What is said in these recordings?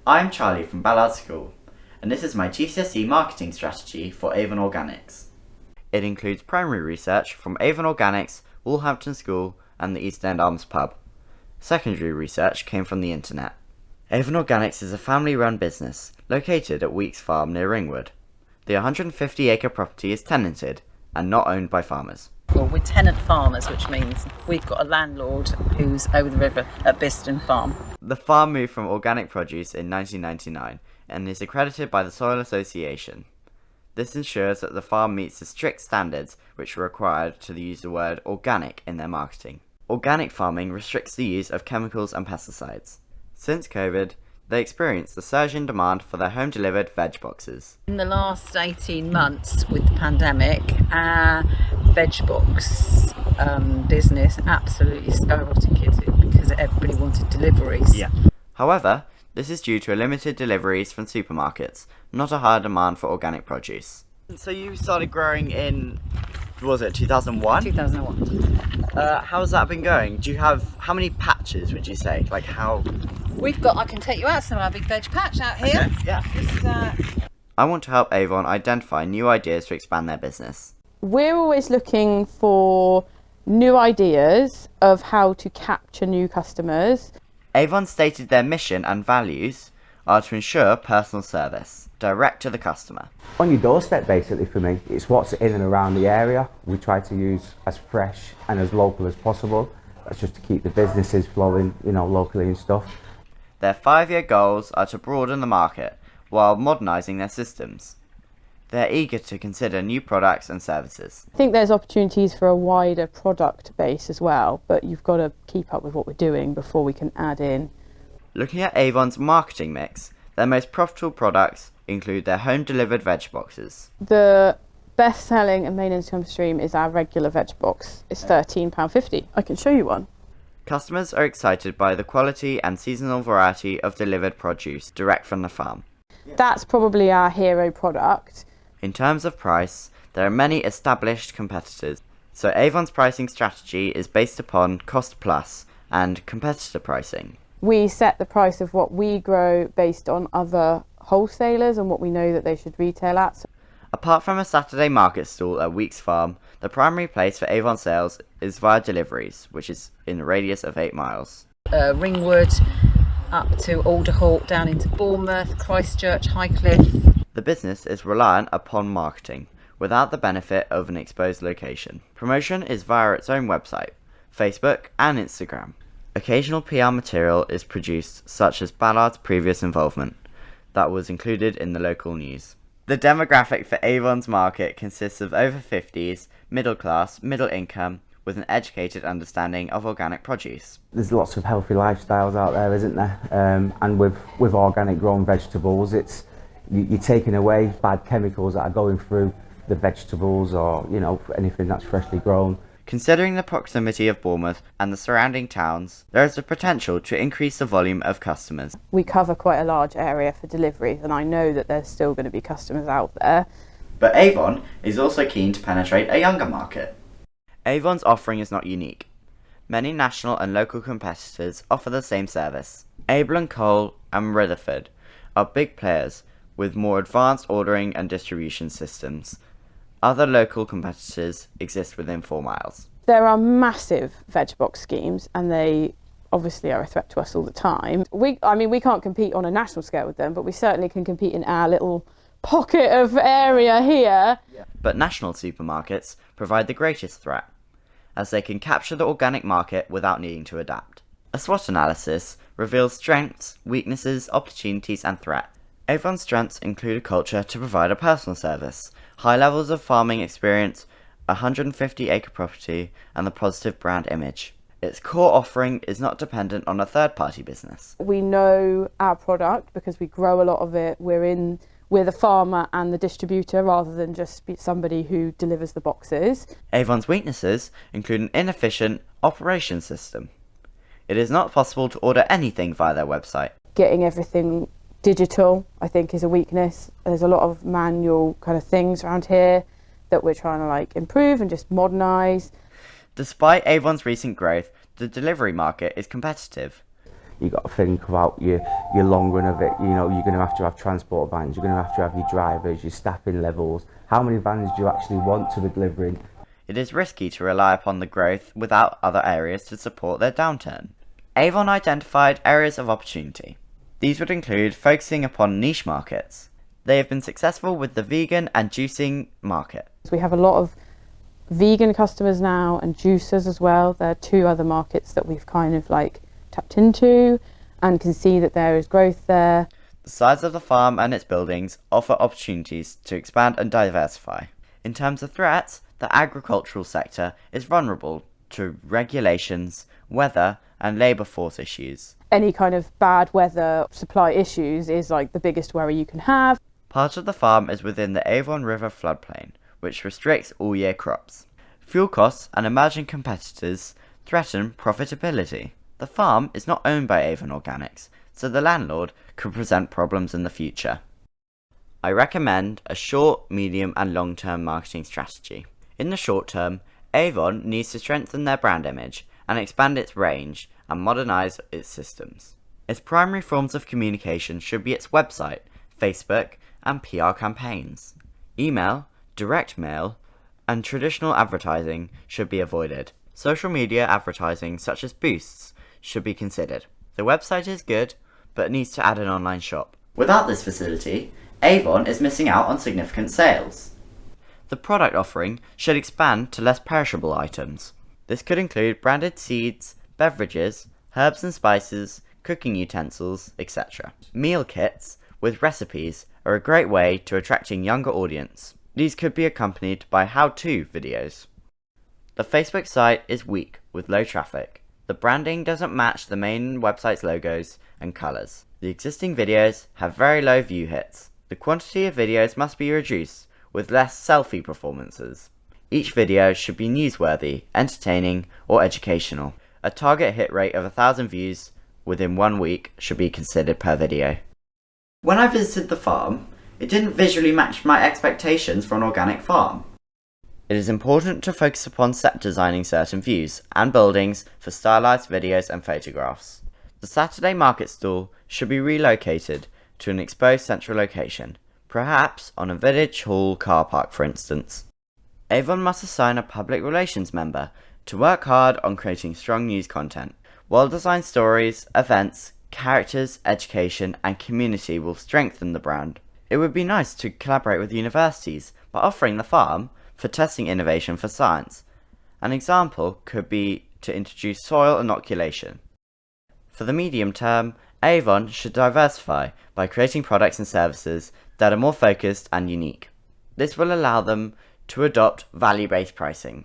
I'm Charlie from Ballard School, and this is my GCSE marketing strategy for Avon Organics. It includes primary research from Avon Organics, Woolhampton School and the East End Arms Pub. Secondary research came from the internet. Avon Organics is a family-run business located at Weeks Farm near Ringwood. The 150-acre property is tenanted and not owned by farmers. Well, we're tenant farmers, which means we've got a landlord who's over the river at Biston Farm. The farm moved from organic produce in 1999 and is accredited by the Soil Association. This ensures that the farm meets the strict standards which are required to use the word organic in their marketing. Organic farming restricts the use of chemicals and pesticides. Since COVID, they experienced a surge in demand for their home-delivered veg boxes. In the last 18 months with the pandemic, our veg box business absolutely skyrocketed because everybody wanted deliveries. However, this is due to limited deliveries from supermarkets, not a high demand for organic produce. So you started growing in, was it 2001? 2001. How's that been going? Do you have, how many patches would you say? Like how? We've got, I can take you out some of our big veg patch out here. Okay, yeah. This is, I want to help Avon identify new ideas to expand their business. We're always looking for new ideas of how to capture new customers. Avon stated their mission and values are to ensure personal service, direct to the customer. On your doorstep, basically, for me. It's what's in and around the area. We try to use as fresh and as local as possible. That's just to keep the businesses flowing, locally and stuff. Their 5-year goals are to broaden the market while modernising their systems. They're eager to consider new products and services. I think there's opportunities for a wider product base as well, but you've got to keep up with what we're doing before we can add in. Looking at Avon's marketing mix, their most profitable products include their home-delivered veg boxes. The best selling and main income stream is our regular veg box. It's £13.50. I can show you one. Customers are excited by the quality and seasonal variety of delivered produce direct from the farm. That's probably our hero product. In terms of price, there are many established competitors, so Avon's pricing strategy is based upon cost plus and competitor pricing. We set the price of what we grow based on other wholesalers and what we know that they should retail at. Apart from a Saturday market stall at Weeks Farm, the primary place for Avon sales is via deliveries, which is in a radius of 8 miles. Ringwood, up to Alderhall, down into Bournemouth, Christchurch, Highcliffe. The business is reliant upon marketing, without the benefit of an exposed location. Promotion is via its own website, Facebook and Instagram. Occasional PR material is produced, such as Ballard's previous involvement, that was included in the local news. The demographic for Avon's market consists of over 50s, middle class, middle income, with an educated understanding of organic produce. There's lots of healthy lifestyles out there, isn't there? And with organic grown vegetables, you're taking away bad chemicals that are going through the vegetables or, anything that's freshly grown. Considering the proximity of Bournemouth and the surrounding towns, there is the potential to increase the volume of customers. We cover quite a large area for deliveries, and I know that there's still going to be customers out there. But Avon is also keen to penetrate a younger market. Avon's offering is not unique. Many national and local competitors offer the same service. Abel & Cole and Rutherford are big players with more advanced ordering and distribution systems. Other local competitors exist within 4 miles. There are massive veg box schemes, and they obviously are a threat to us all the time. We can't compete on a national scale with them, but we certainly can compete in our little pocket of area here. But national supermarkets provide the greatest threat, as they can capture the organic market without needing to adapt. A SWOT analysis reveals strengths, weaknesses, opportunities and threat. Avon's strengths include a culture to provide a personal service, high levels of farming experience, a 150-acre property, and the positive brand image. Its core offering is not dependent on a third-party business. We know our product because we grow a lot of it. We're the farmer and the distributor rather than just somebody who delivers the boxes. Avon's weaknesses include an inefficient operation system. It is not possible to order anything via their website. Getting everything digital, I think, is a weakness. There's a lot of manual kind of things around here that we're trying to improve and just modernise. Despite Avon's recent growth, the delivery market is competitive. You've got to think about your long run of it. You know, you're going to have transport vans, you're going to have your drivers, your staffing levels. How many vans do you actually want to be delivering? It is risky to rely upon the growth without other areas to support their downturn. Avon identified areas of opportunity. These would include focusing upon niche markets. They have been successful with the vegan and juicing market. We have a lot of vegan customers now and juicers as well. There are two other markets that we've kind of like tapped into and can see that there is growth there. The size of the farm and its buildings offer opportunities to expand and diversify. In terms of threats, the agricultural sector is vulnerable to regulations, weather and labour force issues. Any kind of bad weather supply issues is like the biggest worry you can have. Part of the farm is within the Avon River floodplain, which restricts all-year crops. Fuel costs and emerging competitors threaten profitability. The farm is not owned by Avon Organics, so the landlord could present problems in the future. I recommend a short, medium and long-term marketing strategy. In the short term, Avon needs to strengthen their brand image and expand its range and modernise its systems. Its primary forms of communication should be its website, Facebook and PR campaigns. Email, direct mail and traditional advertising should be avoided. Social media advertising such as boosts should be considered. The website is good, but needs to add an online shop. Without this facility, Avon is missing out on significant sales. The product offering should expand to less perishable items. This could include branded seeds, beverages, herbs and spices, cooking utensils, etc. Meal kits with recipes are a great way to attracting younger audience. These could be accompanied by how-to videos. The Facebook site is weak with low traffic. The branding doesn't match the main website's logos and colours. The existing videos have very low view hits. The quantity of videos must be reduced with less selfie performances. Each video should be newsworthy, entertaining or educational. A target hit rate of 1,000 views within 1 week should be considered per video. When I visited the farm, it didn't visually match my expectations for an organic farm. It is important to focus upon set designing certain views and buildings for stylized videos and photographs. The Saturday market stall should be relocated to an exposed central location, perhaps on a village hall car park for instance. Avon must assign a public relations member to work hard on creating strong news content. Well-designed stories, events, characters, education and community will strengthen the brand. It would be nice to collaborate with universities by offering the farm for testing innovation for science. An example could be to introduce soil inoculation. For the medium term, Avon should diversify by creating products and services that are more focused and unique. This will allow them to adopt value-based pricing.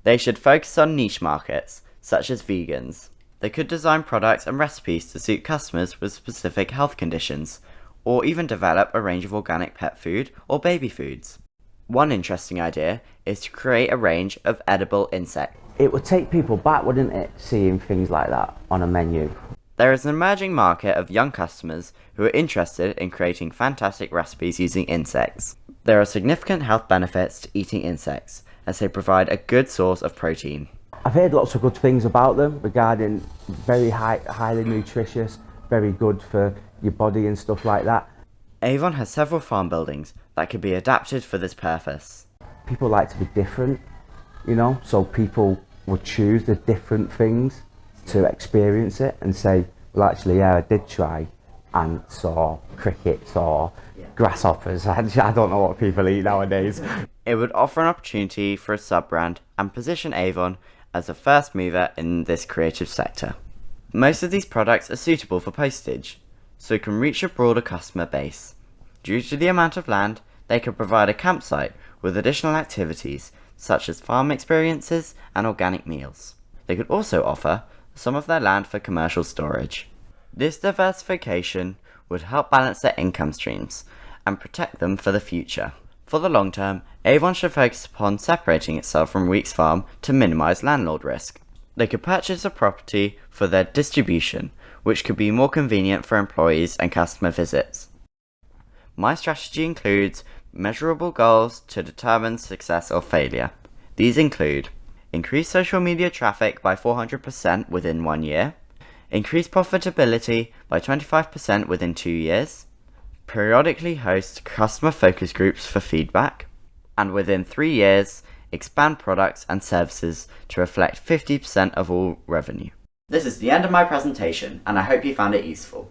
They should focus on niche markets, such as vegans. They could design products and recipes to suit customers with specific health conditions, or even develop a range of organic pet food or baby foods. One interesting idea is to create a range of edible insects. It would take people back, wouldn't it, seeing things like that on a menu? There is an emerging market of young customers who are interested in creating fantastic recipes using insects. There are significant health benefits to eating insects, as they provide a good source of protein. I've heard lots of good things about them regarding very highly nutritious, very good for your body and stuff like that. Avon has several farm buildings that could be adapted for this purpose. People like to be different, you know, so people would choose the different things to experience it and say, well actually yeah, I did try ants or crickets or grasshoppers. I don't know what people eat nowadays. It would offer an opportunity for a sub-brand and position Avon as a first mover in this creative sector. Most of these products are suitable for postage, so can reach a broader customer base. Due to the amount of land, they could provide a campsite with additional activities such as farm experiences and organic meals. They could also offer some of their land for commercial storage. This diversification would help balance their income streams and protect them for the future. For the long term, Avon should focus upon separating itself from Weeks Farm to minimise landlord risk. They could purchase a property for their distribution, which could be more convenient for employees and customer visits. My strategy includes measurable goals to determine success or failure. These include increase social media traffic by 400% within 1 year, increase profitability by 25% within 2 years, periodically host customer focus groups for feedback, and within 3 years, expand products and services to reflect 50% of all revenue. This is the end of my presentation, and I hope you found it useful.